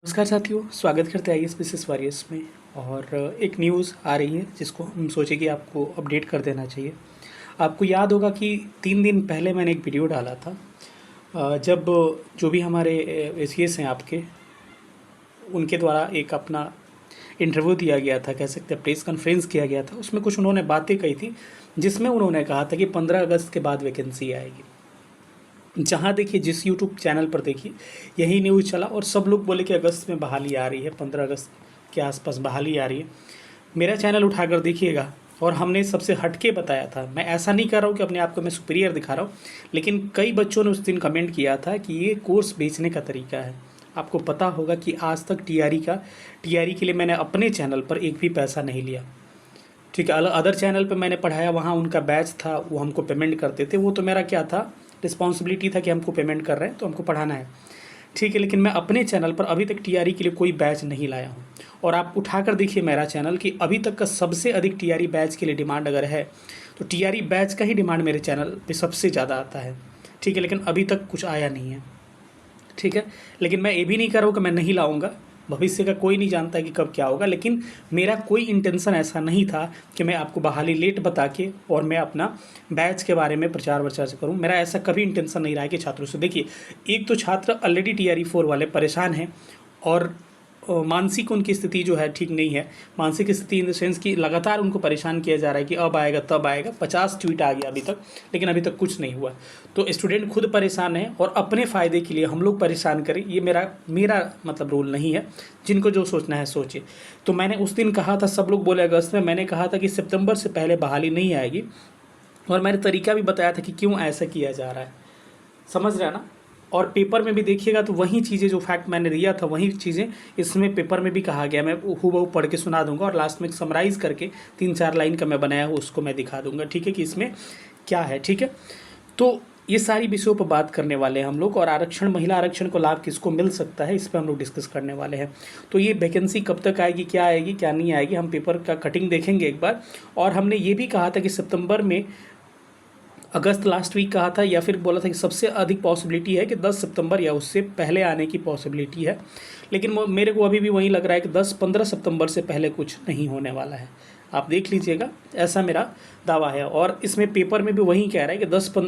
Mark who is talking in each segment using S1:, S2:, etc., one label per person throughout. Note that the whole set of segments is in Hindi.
S1: नमस्कार साथियों, स्वागत करते हैं IAS वॉरियर्स में। और एक न्यूज़ आ रही है जिसको हम सोचे कि आपको अपडेट कर देना चाहिए। आपको याद होगा कि 3 दिन पहले मैंने एक वीडियो डाला था। जब जो भी हमारे ACS हैं आपके, उनके द्वारा एक अपना इंटरव्यू दिया गया था, कह सकते हैं प्रेस कॉन्फ्रेंस किया गया था। उसमें कुछ उन्होंने बातें कही थी जिसमें उन्होंने कहा था कि 15 अगस्त के बाद वैकेंसी आएगी। जहाँ देखिए, जिस यूट्यूब चैनल पर देखिए, यही न्यूज़ चला और सब लोग बोले कि अगस्त में बहाली आ रही है, 15 अगस्त के आसपास बहाली आ रही है। मेरा चैनल उठाकर देखिएगा, और हमने सबसे हटके बताया था। मैं ऐसा नहीं कर रहा हूँ कि अपने आप को मैं सुपीरियर दिखा रहा हूँ, लेकिन कई बच्चों ने उस दिन कमेंट किया था कि ये कोर्स बेचने का तरीका है। आपको पता होगा कि आज तक टीआरई के लिए मैंने अपने चैनल पर एक भी पैसा नहीं लिया। ठीक है, अदर चैनल पे मैंने पढ़ाया, वहाँ उनका बैच था, वो हमको पेमेंट करते थे। वो तो मेरा क्या था, रिस्पॉन्सिबिलिटी था कि हमको पेमेंट कर रहे हैं तो हमको पढ़ाना है। ठीक है, लेकिन मैं अपने चैनल पर अभी तक टीआरई के लिए कोई बैच नहीं लाया हूँ। और आप उठाकर देखिए मेरा चैनल कि अभी तक का सबसे अधिक टीआरई बैच के लिए डिमांड अगर है तो टीआरई बैच का ही डिमांड मेरे चैनल पे सबसे ज़्यादा आता है। ठीक है, लेकिन अभी तक कुछ आया नहीं है। ठीक है, लेकिन मैं ये भी नहीं कर रहा हूँ कि मैं नहीं लाऊंगा। भविष्य का कोई नहीं जानता कि कब क्या होगा, लेकिन मेरा कोई इंटेंशन ऐसा नहीं था कि मैं आपको बहाली लेट बता के और मैं अपना बैच के बारे में प्रचार वचार से करूं। मेरा ऐसा कभी इंटेंशन नहीं रहा है कि छात्रों से, देखिए, एक तो छात्र ऑलरेडी TRE 4 वाले परेशान हैं, और मानसिक उनकी स्थिति जो है ठीक नहीं है। मानसिक स्थिति इन द सेंस कि लगातार उनको परेशान किया जा रहा है कि अब आएगा तब आएगा। 50 ट्वीट आ गया अभी तक, लेकिन अभी तक कुछ नहीं हुआ। तो स्टूडेंट खुद परेशान है और अपने फ़ायदे के लिए हम लोग परेशान करें, ये मेरा मतलब रोल नहीं है। जिनको जो सोचना है सोचे। तो मैंने उस दिन कहा था, सब लोग बोले अगस्त में, मैंने कहा था कि सितंबर से पहले बहाली नहीं आएगी, और मैंने तरीका भी बताया था कि क्यों ऐसा किया जा रहा है। समझ रहे हैं ना। और पेपर में भी देखिएगा तो वही चीज़ें, जो फैक्ट मैंने दिया था वही चीज़ें इसमें पेपर में भी कहा गया। मैं हूबहू पढ़ के सुना दूंगा, और लास्ट में समराइज करके 3-4 लाइन का मैं बनाया हूँ उसको मैं दिखा दूंगा। ठीक है, कि इसमें क्या है। ठीक है, तो ये सारी विषयों पर बात करने वाले हैं हम लोग। और आरक्षण, महिला आरक्षण को लाभ किसको मिल सकता है, इस पर हम लोग डिस्कस करने वाले हैं। तो ये वैकेंसी कब तक आएगी, क्या नहीं आएगी, हम पेपर का कटिंग देखेंगे एक बार। और हमने ये भी कहा था कि सितंबर में, अगस्त लास्ट वीक कहा था, या फिर बोला था कि सबसे अधिक पॉसिबिलिटी है कि 10 सितंबर या उससे पहले आने की पॉसिबिलिटी है। लेकिन मेरे को अभी भी वही लग रहा है कि 10-15 सितंबर से पहले कुछ नहीं होने वाला है। आप देख लीजिएगा, ऐसा मेरा दावा है। और इसमें पेपर में भी वही कह रहा है कि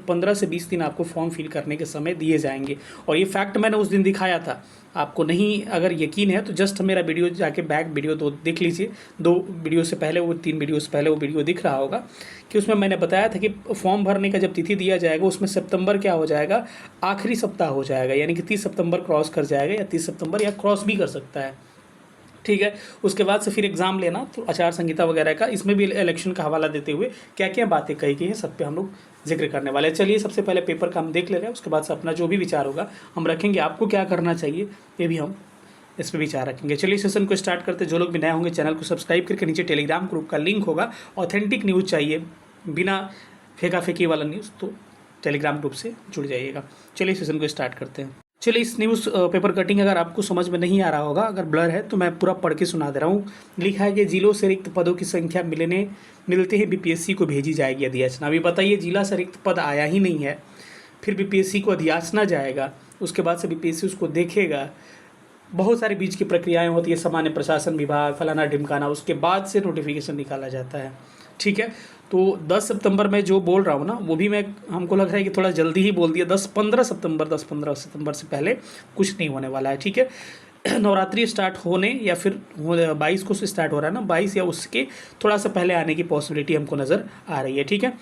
S1: 15 से 20 दिन आपको फॉर्म फिल करने के समय दिए जाएंगे। और ये फैक्ट मैंने उस दिन दिखाया था। आपको नहीं अगर यकीन है तो जस्ट मेरा वीडियो जाके बैक वीडियो 2 देख लीजिए। 2 वीडियो से पहले, वो 3 वीडियो से पहले वो वीडियो दिख रहा होगा, कि उसमें मैंने बताया था कि फॉर्म भरने का जब तिथि दिया जाएगा उसमें सितंबर क्या हो जाएगा, आखिरी सप्ताह हो जाएगा। यानी कि 30 सितंबर क्रॉस कर जाएगा, या 30 सितंबर या क्रॉस भी कर सकता है। ठीक है, उसके बाद से फिर एग्ज़ाम लेना, तो आचार संहिता वगैरह का, इसमें भी इलेक्शन का हवाला देते हुए क्या क्या बातें कही गई हैं, सब पे हम लोग जिक्र करने वाले हैं। चलिए, सबसे पहले पेपर का हम देख ले रहे हैं, उसके बाद से अपना जो भी विचार होगा हम रखेंगे। आपको क्या करना चाहिए ये भी हम इस पर विचार रखेंगे। चलिए सेशन को स्टार्ट करते हैं। जो लोग भी नए होंगे चैनल को सब्सक्राइब करके, नीचे टेलीग्राम ग्रुप का लिंक होगा। ऑथेंटिक न्यूज़ चाहिए, बिना फेंका फेंकी वाला न्यूज़, तो टेलीग्राम ग्रुप से जुड़ जाइएगा। चलिए सेशन को स्टार्ट करते हैं। चलिए, इस न्यूज़ पेपर कटिंग अगर आपको समझ में नहीं आ रहा होगा, अगर ब्लर है तो मैं पूरा पढ़ के सुना दे रहा हूँ। लिखा है कि जिलों से रिक्त पदों की संख्या मिलते ही BPSC को भेजी जाएगी अधियाचना। अभी बताइए, जिला से रिक्त पद आया ही नहीं है, फिर BPSC को अधियाचना जाएगा, उसके बाद से BPSC उसको देखेगा। बहुत सारी बीच की प्रक्रियाएं होती है, सामान्य प्रशासन विभाग, फलाना ढिमकाना, उसके बाद से नोटिफिकेशन निकाला जाता है। ठीक है, तो 10 सितंबर में जो बोल रहा हूँ ना, वो भी हमको लग रहा है कि थोड़ा जल्दी ही बोल दिया। 10-15 सितंबर से पहले कुछ नहीं होने वाला है। ठीक है, नवरात्रि स्टार्ट होने, या फिर 22 को से स्टार्ट हो रहा है ना, 22 या उसके थोड़ा सा पहले आने की पॉसिबिलिटी हमको नज़र आ रही है। ठीक है,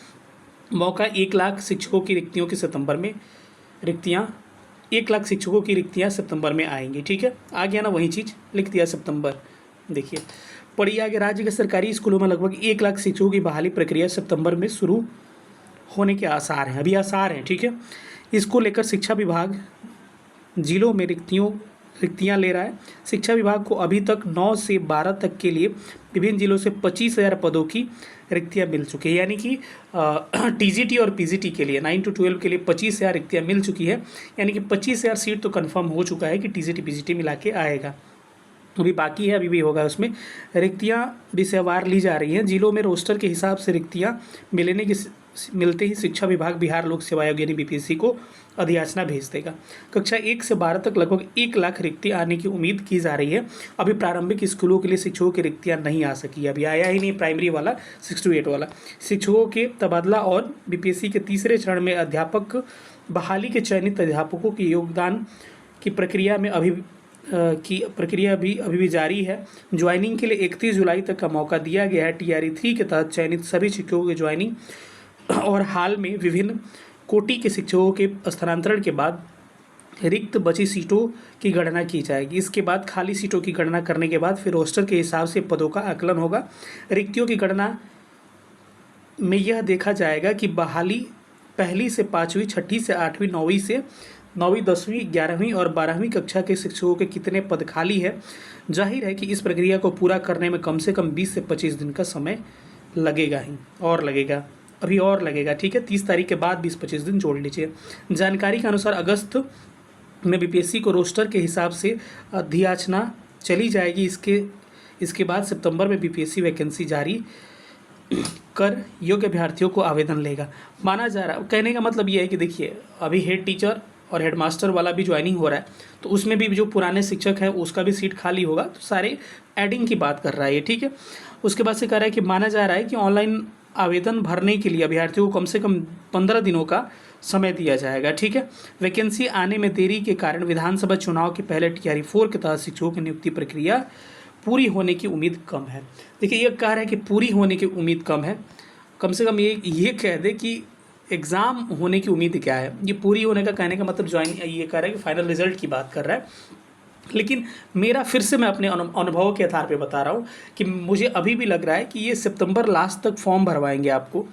S1: मौका 1 लाख शिक्षकों की रिक्तियों की सितंबर में, रिक्तियाँ 1 लाख शिक्षकों की रिक्तियाँ सितंबर में आएंगी। ठीक है, आ गया ना, वही चीज़ लिख दिया सितंबर। देखिए पढ़िए आगे, राज्य के सरकारी स्कूलों में लगभग 1 लाख शिक्षकों की बहाली प्रक्रिया सितंबर में शुरू होने के आसार हैं, अभी आसार हैं। ठीक है, इसको लेकर शिक्षा विभाग जिलों में रिक्तियां ले रहा है। शिक्षा विभाग को अभी तक 9 से 12 तक के लिए विभिन्न जिलों से 25,000 पदों की रिक्तियां मिल चुकी है। यानी कि TGT और PGT के लिए 9 to 12 के लिए 25,000 रिक्तियां मिल चुकी है। यानी कि 25,000 सीट तो कंफर्म हो चुका है कि TGT PGT मिला के आएगा। अभी बाकी है, अभी भी होगा। उसमें रिक्तियां विषयवार ली जा रही हैं। जिलों में रोस्टर के हिसाब से रिक्तियां मिलने की मिलते ही शिक्षा विभाग बिहार लोक सेवा आयोग यानी बीपीएससी को अधियाचना भेज देगा। कक्षा 1 से 12 तक लगभग 1 लाख रिक्तियाँ आने की उम्मीद की जा रही है। अभी प्रारंभिक स्कूलों के लिए शिक्षकों की रिक्तियाँ नहीं आ सकी, अभी आया ही नहीं प्राइमरी वाला 6 to 8 वाला। शिक्षकों के तबादला और बीपीएससी के तीसरे चरण में अध्यापक बहाली के चयनित अध्यापकों के योगदान की प्रक्रिया में अभी भी जारी है। ज्वाइनिंग के लिए 31 जुलाई तक का मौका दिया गया है। टीआरई 3 के तहत चयनित सभी शिक्षकों की ज्वाइनिंग और हाल में विभिन्न कोटि के शिक्षकों के स्थानांतरण के बाद रिक्त बची सीटों की गणना की जाएगी। इसके बाद खाली सीटों की गणना करने के बाद फिर रोस्टर के हिसाब से पदों का आकलन होगा। रिक्तियों की गणना में यह देखा जाएगा कि बहाली 1ली से 5वीं, 6ठी से 8वीं, 9वीं से 9वीं, 10वीं, 11वीं और 12वीं कक्षा के शिक्षकों के कितने पद खाली है। जाहिर है कि इस प्रक्रिया को पूरा करने में कम से कम 20 से 25 दिन का समय लगेगा ही, और लगेगा, अभी और लगेगा। ठीक है, 30 तारीख के बाद 20-25 दिन जोड़ लीजिए। जानकारी के अनुसार अगस्त में बीपीएससी को रोस्टर के हिसाब से अधियाचना चली जाएगी। इसके बाद सितंबर में बीपीएससी वैकेंसी जारी कर योग्य अभ्यर्थियों को आवेदन लेगा। माना जा रहा है, कहने का मतलब ये है कि देखिए अभी हेड टीचर और हेडमास्टर वाला भी ज्वाइनिंग हो रहा है, तो उसमें भी जो पुराने शिक्षक है उसका भी सीट खाली होगा, तो सारे एडिंग की बात कर रहा है ये। ठीक है, उसके बाद से कह रहा है कि माना जा रहा है कि ऑनलाइन आवेदन भरने के लिए अभ्यर्थियों को कम से कम 15 दिनों का समय दिया जाएगा। ठीक है, वैकेंसी आने में देरी के कारण विधानसभा चुनाव के पहले टीआरई 4 के तहत शिक्षकों की नियुक्ति प्रक्रिया पूरी होने की उम्मीद कम है। देखिए ये कह रहा है कि पूरी होने की उम्मीद कम है, कम से कम ये कह दे कि एग्ज़ाम होने की उम्मीद क्या है। ये पूरी होने का कहने का मतलब ये कह रहा है कि फाइनल रिजल्ट की बात कर रहा है। लेकिन मेरा फिर से मैं अपने अनुभव के आधार पे बता रहा हूँ कि मुझे अभी भी लग रहा है कि ये सितंबर लास्ट तक फॉर्म भरवाएंगे आपको।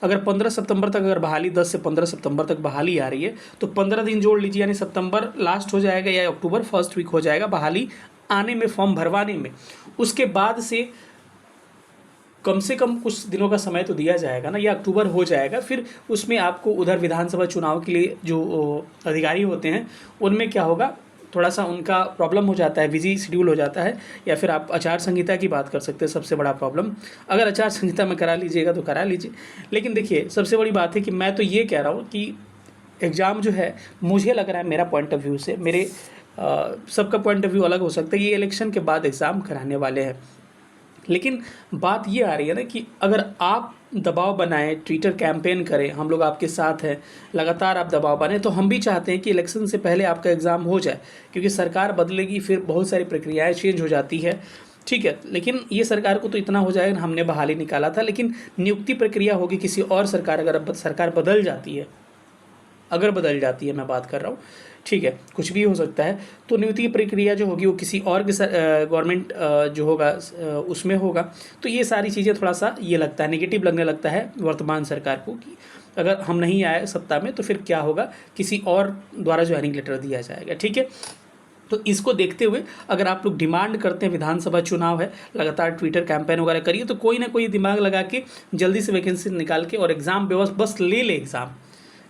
S1: अगर 15 सितंबर तक अगर बहाली 10 से 15 सितंबर तक बहाली आ रही है तो 15 दिन जोड़ लीजिए, यानी सितंबर लास्ट हो जाएगा या अक्टूबर फर्स्ट वीक हो जाएगा बहाली आने में, फॉर्म भरवाने में। उसके बाद से कम से कम कुछ दिनों का समय तो दिया जाएगा ना, या अक्टूबर हो जाएगा। फिर उसमें आपको उधर विधानसभा चुनाव के लिए जो अधिकारी होते हैं उनमें क्या होगा, थोड़ा सा उनका प्रॉब्लम हो जाता है, बिजी शेड्यूल हो जाता है, या फिर आप आचार संहिता की बात कर सकते हैं। सबसे बड़ा प्रॉब्लम, अगर आचार संहिता में करा लीजिएगा तो करा लीजिए। लेकिन देखिए सबसे बड़ी बात है कि मैं तो ये कह रहा हूँ कि एग्ज़ाम जो है, मुझे लग रहा है मेरा पॉइंट ऑफ व्यू से, मेरे सबका पॉइंट ऑफ व्यू अलग हो सकता है, ये इलेक्शन के बाद एग्ज़ाम कराने वाले हैं। लेकिन बात ये आ रही है ना कि अगर आप दबाव बनाएं, ट्विटर कैंपेन करें, हम लोग आपके साथ हैं, लगातार आप दबाव बनाएं, तो हम भी चाहते हैं कि इलेक्शन से पहले आपका एग्ज़ाम हो जाए, क्योंकि सरकार बदलेगी, फिर बहुत सारी प्रक्रियाएं चेंज हो जाती है। ठीक है, लेकिन ये सरकार को तो इतना हो जाएगा, हमने बहाली निकाला था, लेकिन नियुक्ति प्रक्रिया होगी किसी और सरकार, अगर सरकार बदल जाती है, अगर बदल जाती है मैं बात कर रहा हूँ, ठीक है, कुछ भी हो सकता है, तो नियुक्ति प्रक्रिया जो होगी वो किसी और के गवर्नमेंट जो होगा उसमें होगा। तो ये सारी चीज़ें थोड़ा सा ये लगता है, नेगेटिव लगने लगता है वर्तमान सरकार को कि अगर हम नहीं आए सत्ता में तो फिर क्या होगा, किसी और द्वारा ज्वाइनिंग लेटर दिया जाएगा। ठीक है, तो इसको देखते हुए अगर आप लोग डिमांड करते हैं, विधानसभा चुनाव है, लगातार ट्विटर कैंपेन वगैरह करिए, तो कोई ना कोई दिमाग लगा के जल्दी से वैकेंसी निकाल के और एग्ज़ाम बस ले ले एग्ज़ाम।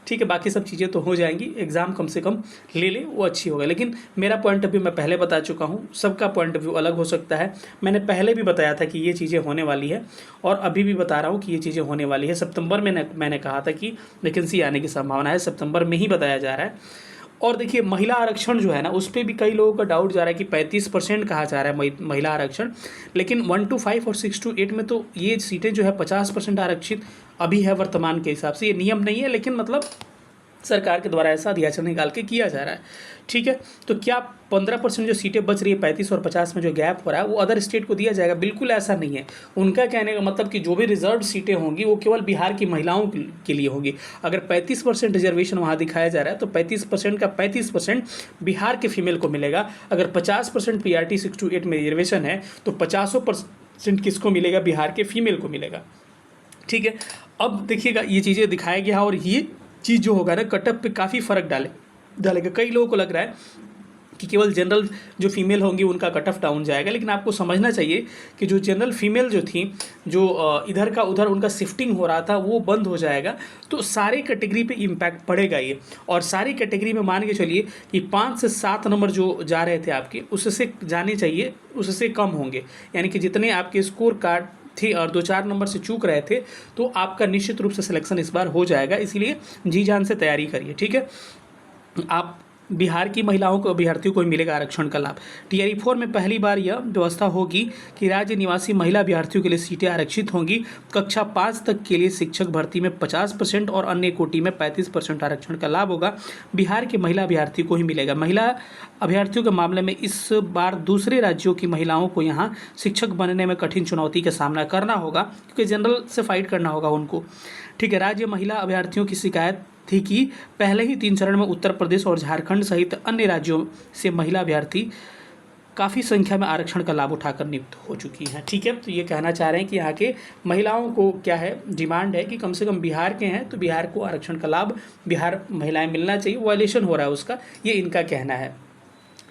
S1: ठीक है, बाकी सब चीज़ें तो हो जाएंगी, एग्ज़ाम कम से कम ले ले, वो अच्छी होगा। लेकिन मेरा पॉइंट ऑफ व्यू मैं पहले बता चुका हूँ, सबका पॉइंट ऑफ व्यू अलग हो सकता है। मैंने पहले भी बताया था कि ये चीज़ें होने वाली है, और अभी भी बता रहा हूँ कि ये चीज़ें होने वाली है। सितंबर में मैंने कहा था कि वैकेंसी आने की संभावना है, सितंबर में ही बताया जा रहा है। और देखिए महिला आरक्षण जो है ना, उस पर भी कई लोगों का डाउट जा रहा है कि 35% कहा जा रहा है महिला आरक्षण, लेकिन 1 to 5 और 6 to 8 में तो ये सीटें जो है 50% आरक्षित अभी है वर्तमान के हिसाब से। ये नियम नहीं है, लेकिन मतलब सरकार के द्वारा ऐसा अधियाचना निकाल के किया जा रहा है। ठीक है, तो क्या 15% जो सीटें बच रही है, 35 और 50 में जो गैप हो रहा है, वो अदर स्टेट को दिया जाएगा? बिल्कुल ऐसा नहीं है। उनका कहने का मतलब कि जो भी रिजर्व सीटें होंगी वो केवल बिहार की महिलाओं के लिए होंगी। अगर 35% रिजर्वेशन वहाँ दिखाया जा रहा है तो 35% का 35% बिहार के फीमेल को मिलेगा। अगर 50% PRT 6 to 8 में रिजर्वेशन है तो 50% किसको मिलेगा? बिहार के फीमेल को मिलेगा। ठीक है, अब देखिएगा ये चीज़ें दिखाया गया, और ये चीज़ जो होगा ना, कटअप पे काफ़ी फ़र्क डालेगा। कई लोगों को लग रहा है कि केवल जनरल जो फीमेल होंगी उनका कट ऑफ डाउन जाएगा, लेकिन आपको समझना चाहिए कि जो जनरल फीमेल जो थी, जो इधर का उधर उनका शिफ्टिंग हो रहा था, वो बंद हो जाएगा। तो सारे कैटेगरी पे इम्पैक्ट पड़ेगा ये, और सारी कैटेगरी में मान के चलिए कि 5 से 7 नंबर जो जा रहे थे आपके, उससे जाने चाहिए, उससे कम होंगे। यानी कि जितने आपके स्कोर कार्ड थे और 2-4 नंबर से चूक रहे थे, तो आपका निश्चित रूप से सिलेक्शन इस बार हो जाएगा। इसीलिए जी जान से तैयारी करिए, ठीक है। आप बिहार की महिलाओं को, अभ्यर्थियों को मिलेगा आरक्षण का लाभ। टीआरई 4 में पहली बार यह व्यवस्था होगी कि राज्य निवासी महिला अभ्यर्थियों के लिए सीटें आरक्षित होंगी। कक्षा 5 तक के लिए शिक्षक भर्ती में 50% और अन्य कोटि में 35% आरक्षण का लाभ होगा। बिहार के महिला अभ्यर्थियों को ही मिलेगा। महिला अभ्यर्थियों के मामले में इस बार दूसरे राज्यों की महिलाओं को यहाँ शिक्षक बनने में कठिन चुनौती का सामना करना होगा, क्योंकि जनरल से फाइट करना होगा उनको, ठीक है। राज्य महिला अभ्यर्थियों की शिकायत थी कि पहले ही 3 चरण में उत्तर प्रदेश और झारखंड सहित अन्य राज्यों से महिला अभ्यर्थी काफ़ी संख्या में आरक्षण का लाभ उठाकर नियुक्त हो चुकी हैं, ठीक है। तो ये कहना चाह रहे हैं कि यहाँ के महिलाओं को क्या है, डिमांड है कि कम से कम बिहार के हैं तो बिहार को आरक्षण का लाभ बिहार महिलाएं मिलना चाहिए, वायलेशन हो रहा है उसका, ये इनका कहना है,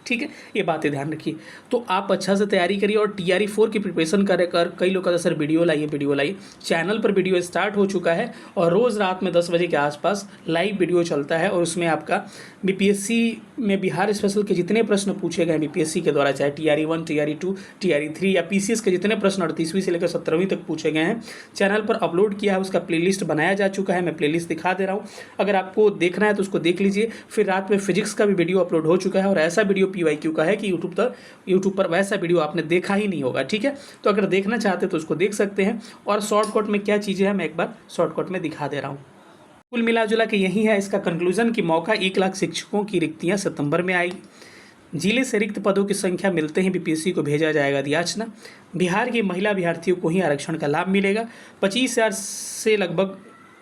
S1: ठीक है। ये बातें ध्यान रखिए। तो आप अच्छा से तैयारी करिए और टीआरई 4 की प्रिपरेशन कर कई लोग कहते हैं सर वीडियो लाइए। चैनल पर वीडियो स्टार्ट हो चुका है और रोज़ रात में 10 बजे के आसपास लाइव वीडियो चलता है और उसमें आपका बीपीएससी में बिहार स्पेशल के जितने प्रश्न पूछे गए बीपीएससी के द्वारा, चाहे टीआरई 1, टीआरई 2, टीआरई 3 या पीसीएस के जितने प्रश्न 38वीं से लेकर 17वीं तक पूछे गए हैं, चैनल पर अपलोड किया है, उसका प्लेलिस्ट बनाया जा चुका है। मैं प्लेलिस्ट दिखा दे रहा हूँ, अगर आपको देखना है तो उसको देख लीजिए। फिर रात में फिजिक्स का भी वीडियो अपलोड हो चुका है और ऐसा वीडियो पीवाईक्यू का है कि यूट्यूब पर वैसा वीडियो आपने देखा ही नहीं होगा, ठीक है। तो अगर देखना चाहते तो उसको देख सकते हैं। और शॉर्टकट में क्या चीज़ें हैं मैं एक बार शॉर्टकट में दिखा दे रहा हूँ। कुल मिलाजुला के यही है इसका कंक्लूजन कि मौका 1 लाख शिक्षकों की रिक्तियां सितंबर में आएगी। जिले से रिक्त पदों की संख्या मिलते ही बीपीएससी को भेजा जाएगा याचना। बिहार की महिला अभ्यर्थियों को ही आरक्षण का लाभ मिलेगा। 25,000 से लगभग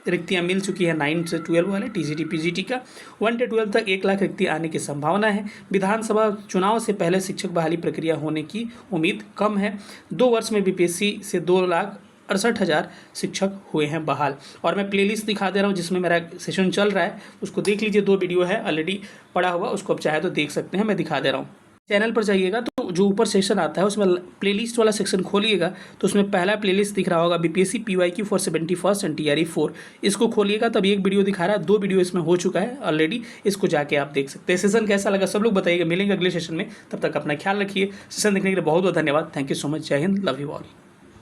S1: रिक्तियां मिल चुकी है 9 से 12 वाले टीजीटी पीजीटी का। 1 से 12 तक 1 लाख रिक्तियां आने की संभावना है। विधानसभा चुनाव से पहले शिक्षक बहाली प्रक्रिया होने की उम्मीद कम है। 2 वर्ष में बीपीएससी से 2,68,000 शिक्षक हुए हैं बहाल। और मैं प्लेलिस्ट दिखा दे रहा हूँ जिसमें मेरा सेशन चल रहा है, उसको देख लीजिए। 2 वीडियो है ऑलरेडी पड़ा हुआ, उसको आप चाहे तो देख सकते हैं, मैं दिखा दे रहा हूँ। चैनल पर जाइएगा तो जो ऊपर सेक्शन आता है उसमें प्लेलिस्ट वाला सेक्शन खोलिएगा तो उसमें पहला प्लेलिस्ट दिख रहा होगा BPSC PYQ for 71st and TRE 4। इसको खोलिएगा तब एक वीडियो दिखा रहा है, 2 वीडियो इसमें हो चुका है ऑलरेडी, इसको जाके आप देख सकते हैं। सेशन कैसा लगा सब लोग बताइएगा। मिलेंगे अगले सेशन में, तब तक अपना ख्याल रखिए। सेशन देखने के लिए बहुत बहुत धन्यवाद। Thank you so much. जय हिंद, लव यू ऑल।